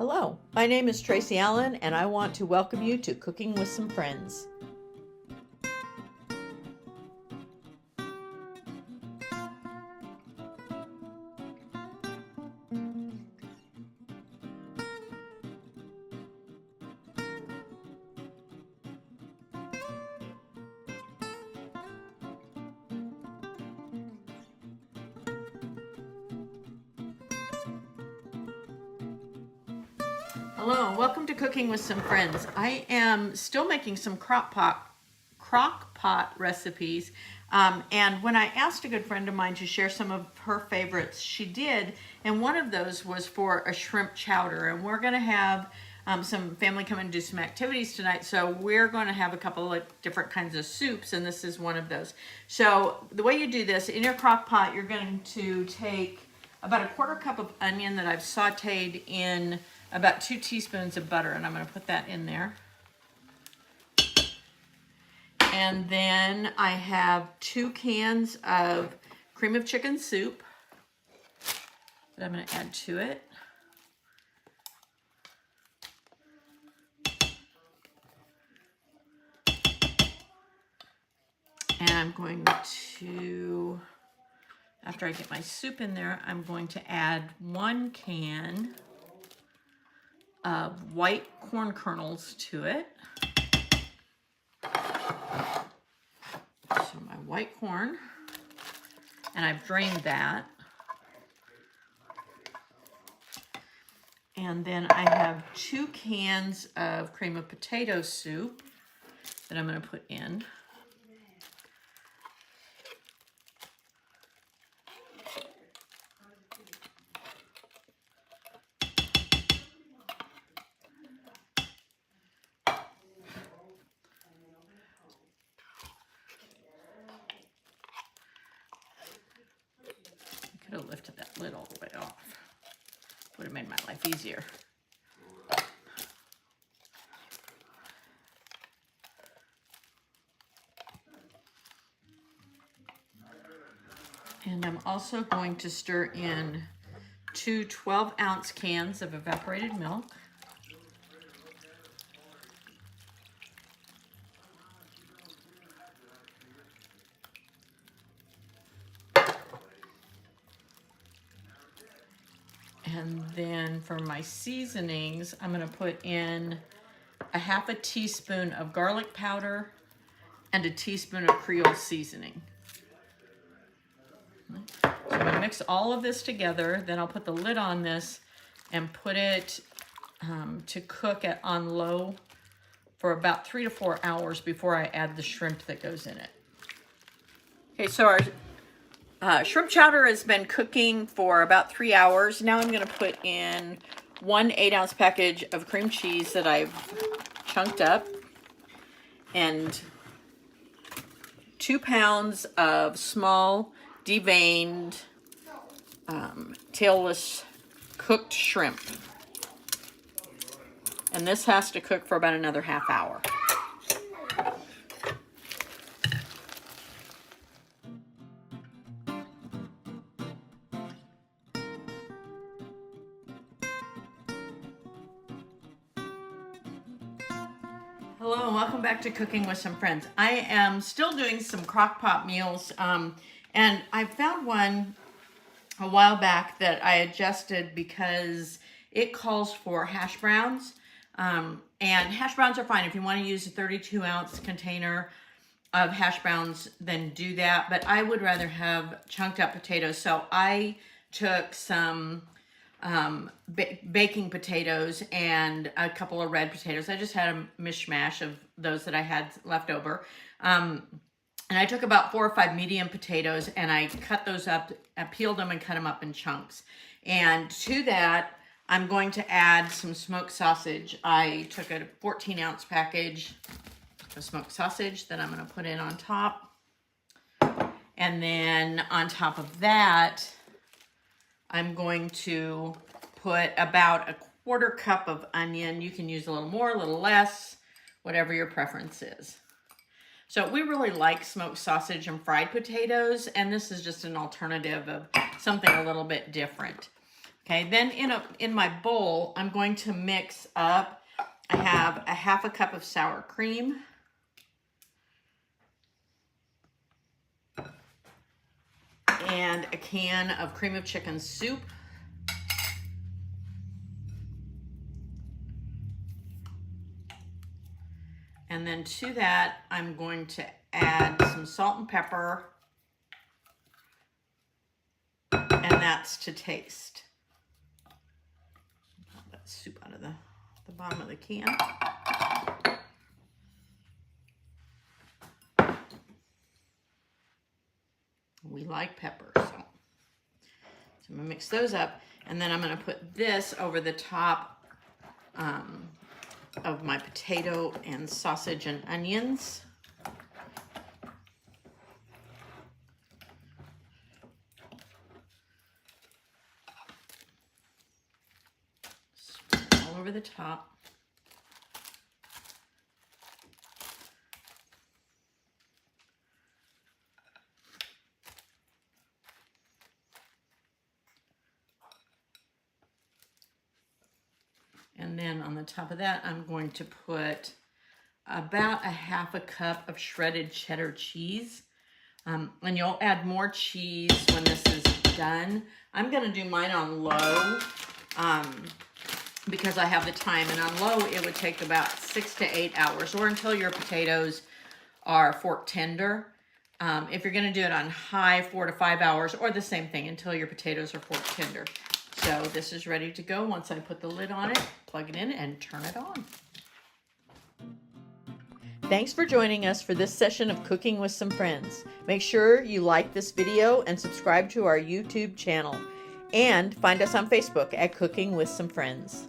Hello, my name is Tracy Allen, and I want to welcome you to Cooking with Some Friends. Hello, welcome to Cooking with Some Friends. I am still making some crockpot recipes. And when I asked a good friend of mine to share some of her favorites, she did. And one of those was for a shrimp chowder. And we're going to have some family come and do some activities tonight. So we're going to have a couple of different kinds of soups, and this is one of those. So the way you do this, in your crock pot, you're going to take about a quarter cup of onion that I've sauteed in about 2 teaspoons of butter, and I'm going to put that in there. And then I have 2 cans of cream of chicken soup that I'm going to add to it. And I'm going to, after I get my soup in there, I'm going to add 1 can of white corn kernels to it. So my white corn, and I've drained that. And then I have 2 cans of cream of potato soup that I'm going to put in. Could have lifted that lid all the way off. Would have made my life easier. And I'm also going to stir in 2 12-ounce cans of evaporated milk. And then for my seasonings, I'm going to put in a half a teaspoon of garlic powder and a teaspoon of Creole seasoning. So I'm going to mix all of this together. Then I'll put the lid on this and put it to cook on low for about 3 to 4 hours before I add the shrimp that goes in it. Okay, so our shrimp chowder has been cooking for about 3 hours. Now I'm going to put in 1 8-ounce package of cream cheese that I've chunked up and 2 pounds of small deveined tailless cooked shrimp. And this has to cook for about another half hour. Hello and welcome back to Cooking with Some Friends. I am still doing some crock-pot meals, and I found one a while back that I adjusted because it calls for hash browns, and hash browns are fine. If you want to use a 32-ounce container of hash browns, then do that, but I would rather have chunked up potatoes, so I took some baking potatoes and a couple of red potatoes. I just had a mishmash of those that I had left over. And I took about 4 or 5 medium potatoes and I cut those up, I peeled them and cut them up in chunks. And to that, I'm going to add some smoked sausage. I took a 14-ounce package of smoked sausage that I'm going to put in on top. And then on top of that, I'm going to put about a quarter cup of onion. You can use a little more, a little less, whatever your preference is. So we really like smoked sausage and fried potatoes, and this is just an alternative of something a little bit different. Okay, then in my bowl, I'm going to mix up, I have a 1/2 cup of sour cream. And a can of cream of chicken soup. And then to that, I'm going to add some salt and pepper. And that's to taste. Pop that soup out of the bottom of the can. We like pepper, so I'm gonna mix those up, and then I'm gonna put this over the top of my potato and sausage and onions. Spread all over the top. And then on the top of that, I'm going to put about a 1/2 cup of shredded cheddar cheese. And you'll add more cheese when this is done. I'm going to do mine on low because I have the time. And on low, it would take about 6 to 8 hours, or until your potatoes are fork tender. If you're going to do it on high, 4 to 5 hours, or the same thing, until your potatoes are fork tender. So this is ready to go once I put the lid on it, plug it in, and turn it on. Thanks for joining us for this session of Cooking with Some Friends. Make sure you like this video and subscribe to our YouTube channel. And find us on Facebook at Cooking with Some Friends.